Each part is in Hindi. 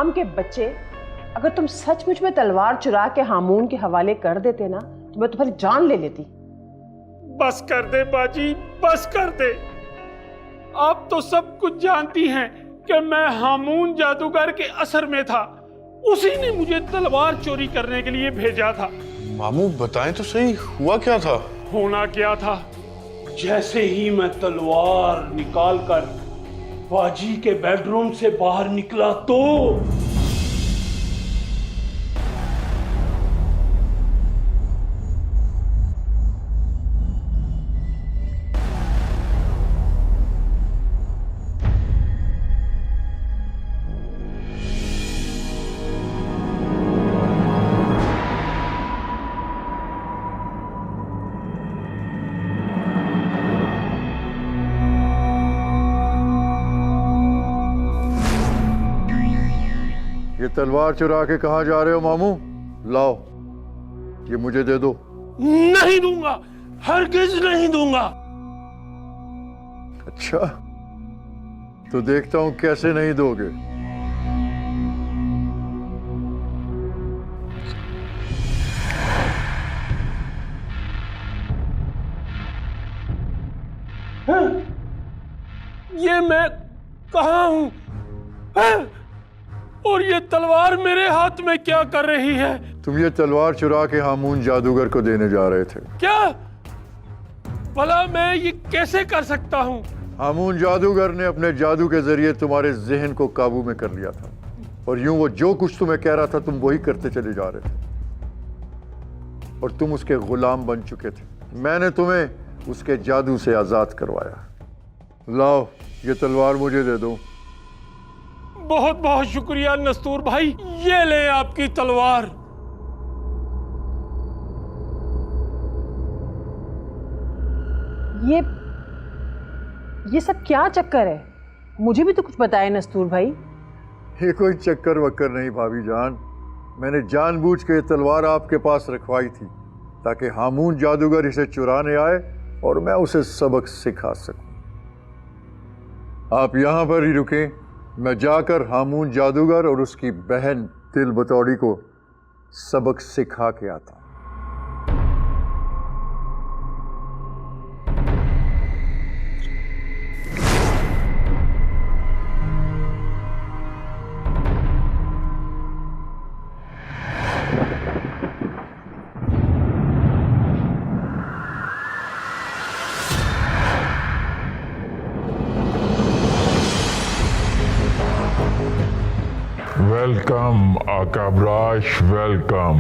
हराम के बच्चे, अगर तुम सचमुच में तलवार चुरा के हामून के हवाले कर देते ना तो मैं तुम्हारी जान ले लेती। बस कर दे बाजी, बस कर दे। आप तो सब कुछ जानती हैं कि मैं हामून जादूगर के असर में था। उसी ने मुझे तलवार चोरी करने के लिए भेजा था। मामू बताएं तो सही, हुआ क्या था? होना क्या था, जैसे ही मैं तलवार निकाल कर बाजी के बेडरूम से बाहर निकला तो ये तलवार चुरा के कहाँ जा रहे हो मामू? लाओ, ये मुझे दे दो। नहीं दूंगा, हरगिज नहीं दूंगा। अच्छा, तो देखता हूं कैसे नहीं दोगे। ये मैं कहाँ हूं? और ये तलवार मेरे हाथ में क्या कर रही है? तुम ये तलवार चुरा के हामून जादूगर को देने जा रहे थे। क्या? भला मैं ये कैसे कर सकता हूं? हामून जादूगर ने अपने जादू के जरिए तुम्हारे जहन को काबू में कर लिया था, और यूं वो जो कुछ तुम्हें कह रहा था तुम वही करते चले जा रहे थे, और तुम उसके गुलाम बन चुके थे। मैंने तुम्हें उसके जादू से आजाद करवाया। लाओ, ये तलवार मुझे दे दो। बहुत बहुत शुक्रिया नस्तूर भाई, ये ले आपकी तलवार। ये सब क्या चक्कर है? मुझे भी तो कुछ बताए नस्तूर भाई। ये कोई चक्कर वक्कर नहीं भाभी जान, मैंने जानबूझ के ये तलवार आपके पास रखवाई थी ताकि हामून जादूगर इसे चुराने आए और मैं उसे सबक सिखा सकूं। आप यहां पर ही रुकें, मैं जाकर हामून जादूगर और उसकी बहन तिल बतौड़ी को सबक सिखा के आता हूं। Welcome आकाबराश, welcome.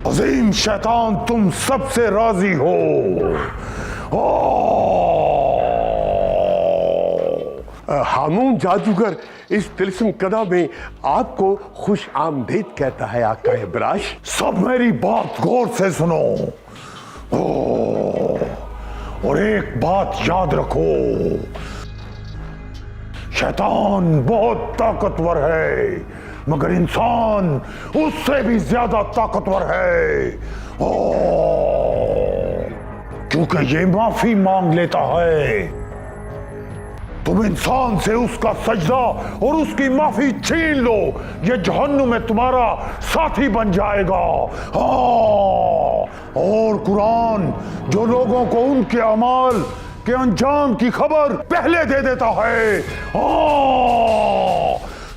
अजीम शैतान, तुम सबसे राजी हो। हामून जादूगर इस तिलिस्म कदा में आपको खुश आमदीद कहता है आका इब्राश। सब मेरी बात गौर से सुनो और एक बात याद रखो, शैतान बहुत ताकतवर है मगर इंसान उससे भी ज्यादा ताकतवर है। क्योंकि ये माफी मांग लेता है। तुम इंसान से उसका सजदा और उसकी माफी छीन लो, ये जहन्नुम में तुम्हारा साथी बन जाएगा। और कुरान जो लोगों को उनके अमाल के अंजाम की खबर पहले दे देता है।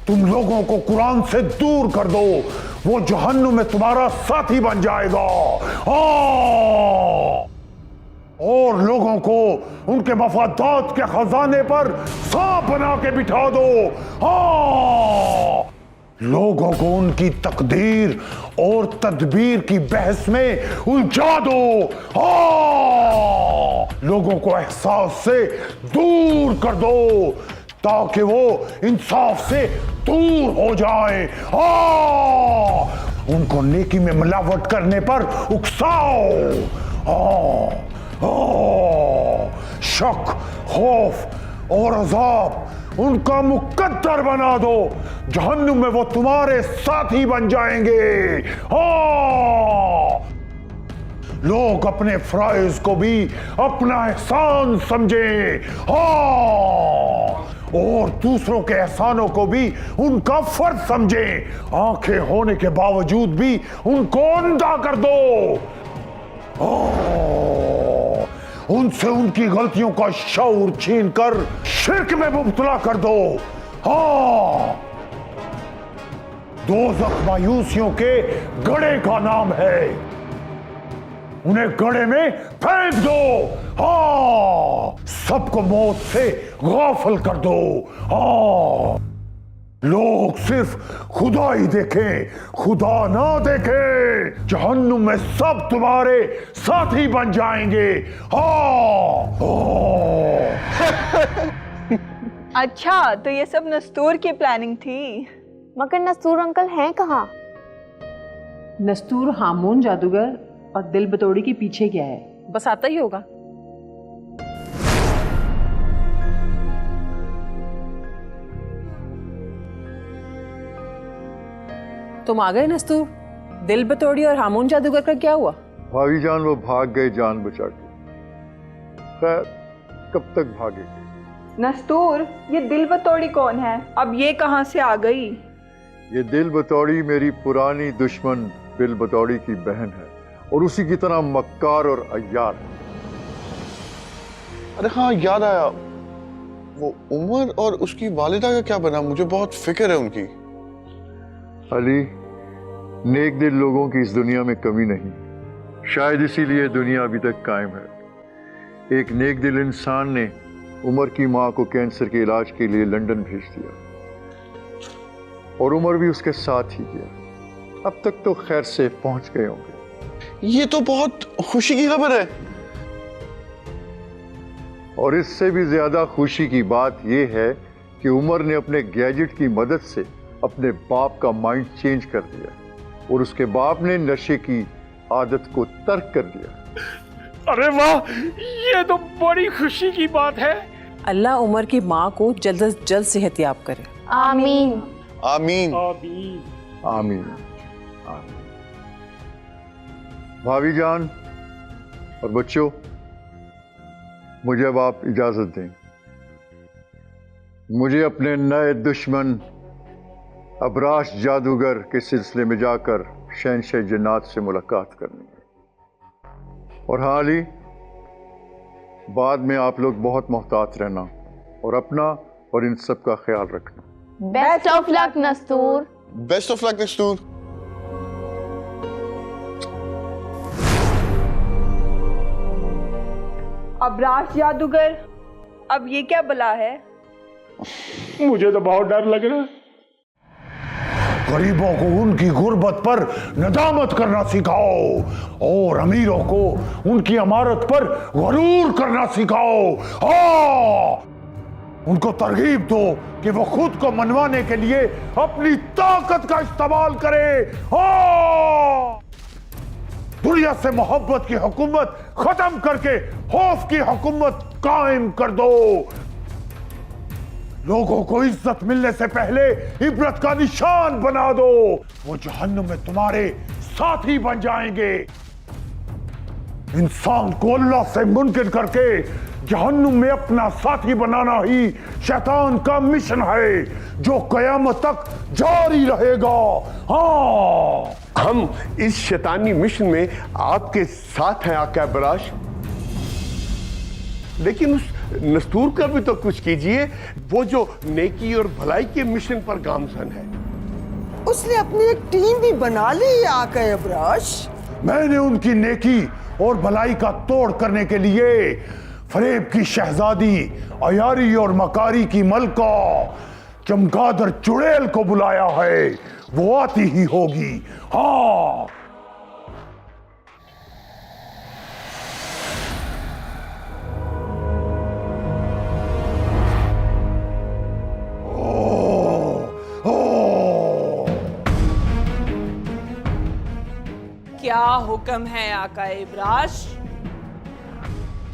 तुम लोगों को कुरान से दूर कर दो, वो जहन्नुम में तुम्हारा साथी बन जाएगा। और लोगों को उनके मफादात के खजाने पर सांप बना के बिठा दो। लोगों को उनकी तकदीर और तदबीर की बहस में उलझा दो। लोगों को एहसास से दूर कर दो ताकि वो इंसाफ से दूर हो जाए। उनको नेकी में मिलावट करने पर उकसाओ। शक, खौफ और अजाब उनका मुकद्दर बना दो, जहन्नुम में वो तुम्हारे साथी बन जाएंगे। लोग अपने फराइज को भी अपना एहसान समझें, हाँ, और दूसरों के एहसानों को भी उनका फर्ज समझें। आंखें होने के बावजूद भी उनको अंधा कर दो। उनसे उनकी गलतियों का शऊर छीनकर शिर्क में मुब्तला कर दो। हाँ, दोज़ख मायूसियों के गड़े का नाम है, उन्हें गड़े में फेंक दो। हाँ, सबको मौत से गाफिल कर दो। हाँ, लोग सिर्फ खुदा ही देखें, खुदा ना देखें। जहन्नुम में सब तुम्हारे साथी बन जाएंगे। हाँ, अच्छा, तो ये सब नस्तूर की प्लानिंग थी। मगर नस्तूर अंकल हैं कहाँ? नस्तूर हामून जादूगर और दिल बतौड़ी के पीछे गया है, बस आता ही होगा। तुम आ गए नस्तूर? दिल बतौड़ी और हामून जादूगर का क्या हुआ? भाभी जान वो भाग गए जान बचा के। खैर, कब तक भागेंगे? नस्तूर, ये दिल बतौड़ी कौन है? अब ये कहाँ से आ गई? ये दिल बतौड़ी मेरी पुरानी दुश्मन दिल बतौड़ी की बहन है और उसी की तरह मक्कार और अय्यार है। अरे हाँ, याद आया, वो उमर और उसकी वालिदा का क्या बना? मुझे बहुत फिक्र है उनकी। अली, नेक दिल लोगों की इस दुनिया में कमी नहीं, शायद इसीलिए दुनिया अभी तक कायम है। एक नेक दिल इंसान ने उमर की मां को कैंसर के इलाज के लिए लंदन भेज दिया और उमर भी उसके साथ ही गया। अब तक तो खैर से पहुंच गए होंगे। ये तो बहुत खुशी की खबर है। और इससे भी ज्यादा खुशी की बात यह है कि उमर ने अपने गैजेट की मदद से अपने बाप का माइंड चेंज कर दिया और उसके बाप ने नशे की आदत को तर्क कर दिया। अरे वाह, ये तो बड़ी खुशी की बात है। अल्लाह उमर की माँ को जल्द से जल्द सेहतयाब करे। आमीन। आमीन। आमीन। आमीन। आमीन। भाभी जान और बच्चों, मुझे अब आप इजाजत दें। मुझे अपने नए दुश्मन अबराश जादूगर के सिलसिले में जाकर शहंशाह जन्नात से मुलाकात करनी है। और हाँ अली, बाद में आप लोग बहुत मोहतात रहना और अपना और इन सब का ख्याल रखना। Best of luck Nastoor. Best of luck Nastoor. Abrash जादूगर, अब ये क्या बला है? मुझे तो बहुत डर लग रहा है। गरीबों को उनकी गुर्बत पर नदामत करना सिखाओ और अमीरों को उनकी अमारत पर गरूर करना सिखाओ। हाँ, उनको तरगीब दो कि वो खुद को मनवाने के लिए अपनी ताकत का इस्तेमाल करें। हाँ, दुनिया से मोहब्बत की हुकूमत खत्म करके खौफ की हुकूमत कायम कर दो। लोगों को इज्जत मिलने से पहले इबरत का निशान बना दो। वो जहन्नुम में तुम्हारे साथी बन जाएंगे। इंसान को अल्लाह से मुनकिर करके जहन्नुम में अपना साथी बनाना ही शैतान का मिशन है, जो कयामत तक जारी रहेगा। हाँ, हम इस शैतानी मिशन में आपके साथ हैं आका अबराश, लेकिन उस नस्तूर का भी तो कुछ कीजिए, वो जो नेकी और भलाई के मिशन पर गामजन है। उसने अपनी एक टीम भी बना ली है आका अबराश। मैंने उनकी नेकी और भलाई का तोड़ करने के लिए फरेब की शहजादी, अयारी और मकारी की मलका चमगादड़ चुड़ैल को बुलाया है। वो आती ही होगी। हाँ, क्या हुक्म है आका अबराश?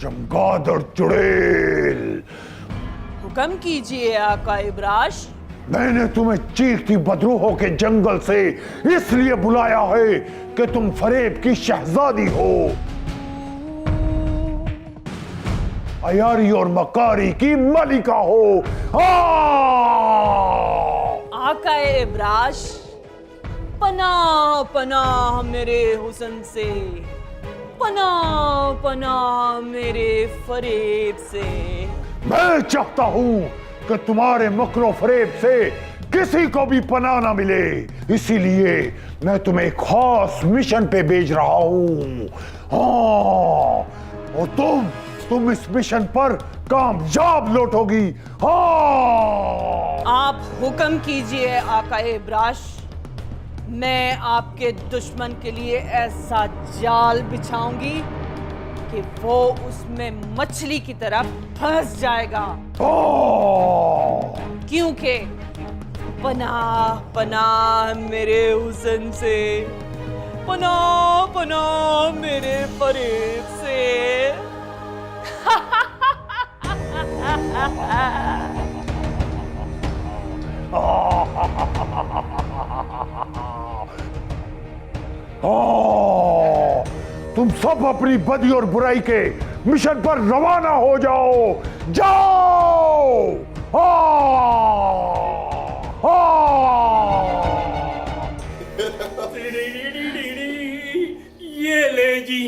चमगादड़ चुड़ैल, हुक्म कीजिए आका अबराश। मैंने तुम्हें चीखती बदरूहों के जंगल से इसलिए बुलाया है कि तुम फरेब की शहजादी हो अयारी और मकारी की मलिका हो। आकाए इब्राश, पनाह पनाह मेरे हुस्न से, पनाह पनाह मेरे फरेब से। मैं चाहता हूं कि तुम्हारे मकरो फरेब से किसी को भी पनाह ना मिले, इसीलिए मैं तुम्हें एक खास मिशन पे भेज रहा हूं। हाँ, और तुम इस मिशन पर कामयाब लौटोगी। हाँ, आप हुक्म कीजिए आकाए इब्राश, मैं आपके दुश्मन के लिए ऐसा जाल बिछाऊंगी कि वो उसमें मछली की तरह फंस जाएगा, क्योंकि पनाह पनाह मेरे हुस्न से, पनाह पनाह मेरे फरेब से। तुम सब अपनी बदी और बुराई के मिशन पर रवाना हो जाओ। जाओ। ये ले जी,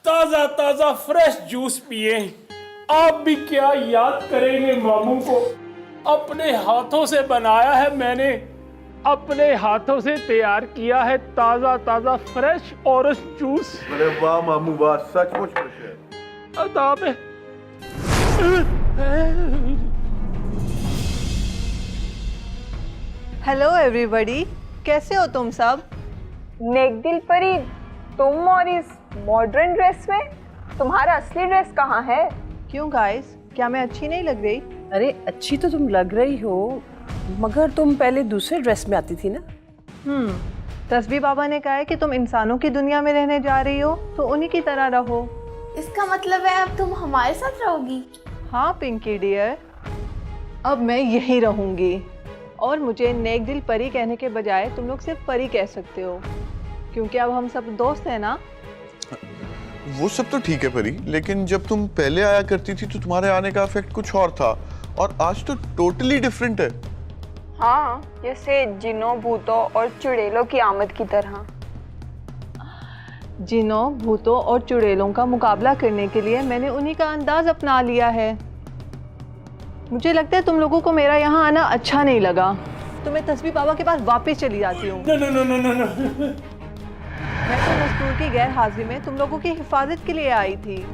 ताजा ताजा फ्रेश जूस पिए। आप भी क्या याद करेंगे मामू को, अपने हाथों से बनाया है मैंने, अपने हाथों से तैयार किया है ताजा ताजा फ्रेश ऑरेंज जूस। अरे वाह मामू वाह, सचमुच खुश है। अदाब है। हेलो एवरीबॉडी, कैसे हो तुम सब? नेक दिल परी, तुम और इस मॉडर्न ड्रेस में, तुम्हारा असली ड्रेस कहाँ है? क्यों गाइस, क्या मैं अच्छी नहीं लग रही? अरे अच्छी तो तुम लग रही हो, मगर तुम पहले दूसरे ड्रेस में आती थी ना। तस्बीह बाबा ने कहा है कि तुम इंसानों की दुनिया में रहने जा रही हो तो उन्हीं की तरह रहो। इसका मतलब है अब तुम हमारे साथ रहोगी? हाँ पिंकी डियर, अब मैं यहीं रहूंगी। और मुझे नेक दिल परी कहने के बजाय तुम लोग सिर्फ परी कह सकते हो, क्योंकि अब हम सब दोस्त हैं ना। वो सब तो ठीक है परी, लेकिन जब तुम पहले आया करती थी तो तुम्हारे आने का इफेक्ट कुछ और था, और आज तो टोटली डिफरेंट है। हाँ, जैसे जिनों, भूतों और चुड़ैलों की आमद की तरह। जिनों, भूतों और चुड़ैलों का मुकाबला करने के लिए मैंने उन्हीं का अंदाज अपना लिया है। मुझे लगता है तुम लोगों को मेरा यहाँ आना अच्छा नहीं लगा, तो मैं तस्बीह बाबा के पास वापस चली जाती हूँ। मैं तो मस्तूर की गैर हाजिरी में तुम लोगों की हिफाजत के लिए आई थी,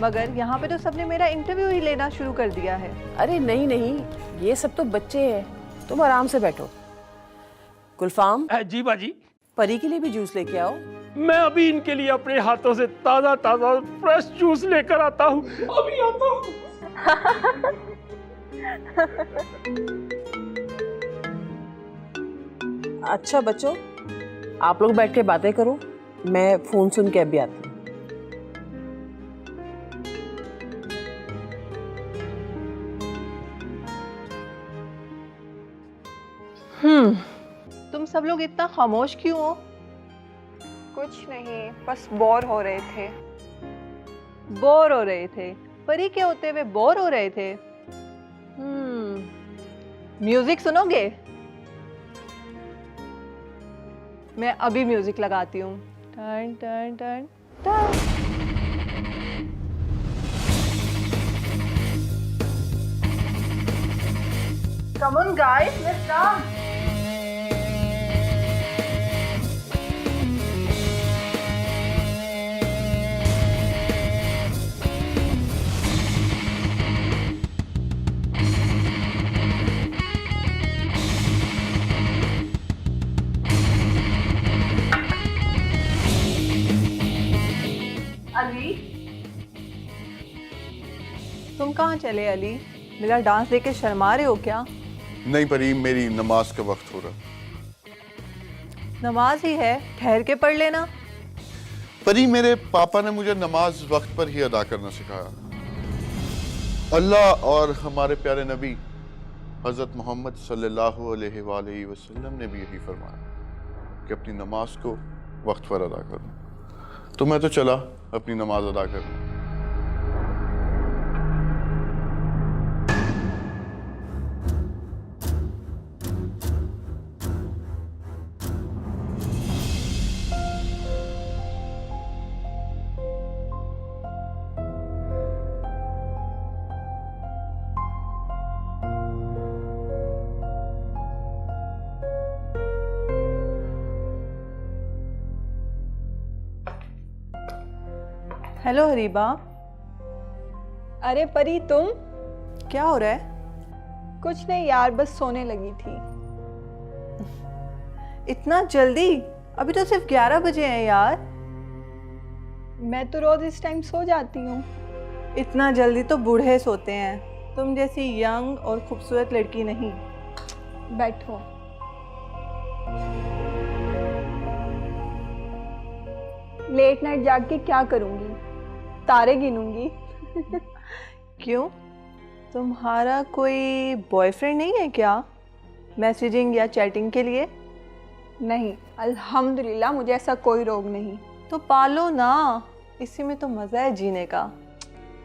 मगर यहाँ पे तो सबने मेरा इंटरव्यू ही लेना शुरू कर दिया है। अरे नहीं नहीं, ये सब तो बच्चे हैं, तुम आराम से बैठो। गुलफाम जी बाजी, परी के लिए भी जूस लेके आओ। मैं अभी इनके लिए अपने हाथों से ताजा ताजा फ्रेश जूस लेकर आता हूँ, अभी आता हूँ। अच्छा बच्चों, आप लोग बैठ के बातें करो, मैं फोन सुन के अभी आती हूँ। तुम सब लोग इतना खामोश क्यों हो? कुछ नहीं, बस बोर हो रहे थे। बोर हो रहे थे? परी के होते हुए बोर हो रहे थे? म्यूजिक सुनोगे? मैं अभी म्यूजिक लगाती हूँ। टन टन टन टन। Come on guys, let's dance. Ali, तुम कहाँ चले अली? मेरा डांस देख के शर्मा रहे हो क्या? नहीं परी, मेरी नमाज का वक्त हो रहा। नमाज ही है, ठहर के पढ़ लेना। परी, मेरे पापा ने मुझे नमाज वक्त पर ही अदा करना सिखाया। अल्लाह और हमारे प्यारे नबी हजरत मोहम्मद सल्लल्लाहु अलैहि वसल्लम ने भी यही फरमाया कि अपनी नमाज को वक्त पर अदा करो। तो मैं तो चला अपनी नमाज अदा करने। हेलो हरीबा। अरे परी, तुम? क्या हो रहा है? कुछ नहीं यार, बस सोने लगी थी। इतना जल्दी? अभी तो सिर्फ 11 बजे हैं यार। मैं तो रोज इस टाइम सो जाती हूँ। इतना जल्दी तो बूढ़े सोते हैं। तुम जैसी यंग और खूबसूरत लड़की नहीं। बैठो। लेट नाइट जाग के क्या करूँगी? तारे गिनूंगी। क्यों? तुम्हारा कोई बॉयफ्रेंड नहीं है क्या, मैसेजिंग या चैटिंग के लिए? नहीं, अल्हम्दुलिल्लाह मुझे ऐसा कोई रोग नहीं। तो पालो ना, इसी में तो मज़ा है जीने का।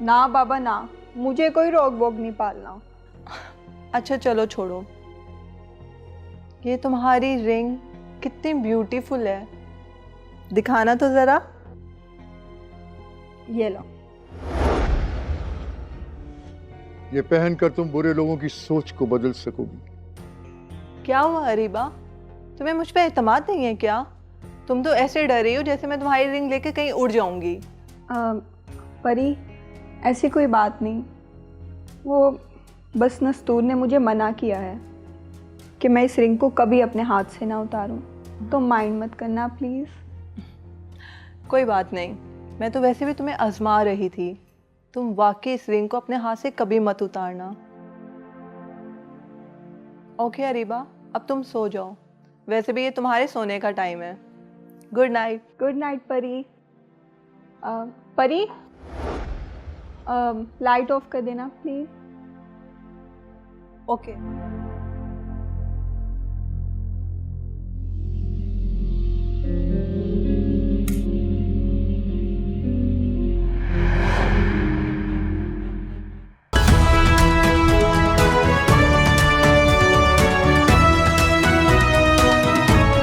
ना बाबा ना, मुझे कोई रोग वोग नहीं पालना। अच्छा चलो छोड़ो, ये तुम्हारी रिंग कितनी ब्यूटीफुल है, दिखाना तो ज़रा। ये लो। ये पहनकर तुम बुरे लोगों की सोच को बदल सकोगी। क्या हुआ अरीबा, तुम्हें मुझ पर एतमाद नहीं है क्या? तुम तो ऐसे डर रही हो जैसे मैं तुम्हारी रिंग लेके कहीं उड़ जाऊंगी। परी, ऐसी कोई बात नहीं। वो बस नस्तूर ने मुझे मना किया है कि मैं इस रिंग को कभी अपने हाथ से ना उतारूं। तो माइंड मत करना प्लीज़। कोई बात नहीं, मैं तो वैसे भी तुम्हें आजमा रही थी। तुम वाकई इस रिंग को अपने हाथ से कभी मत उतारना। ओके अरीबा, अब तुम सो जाओ। वैसे भी ये तुम्हारे सोने का टाइम है। Good night. गुड नाइट परी। परी, लाइट ऑफ कर देना प्लीज़। ओके।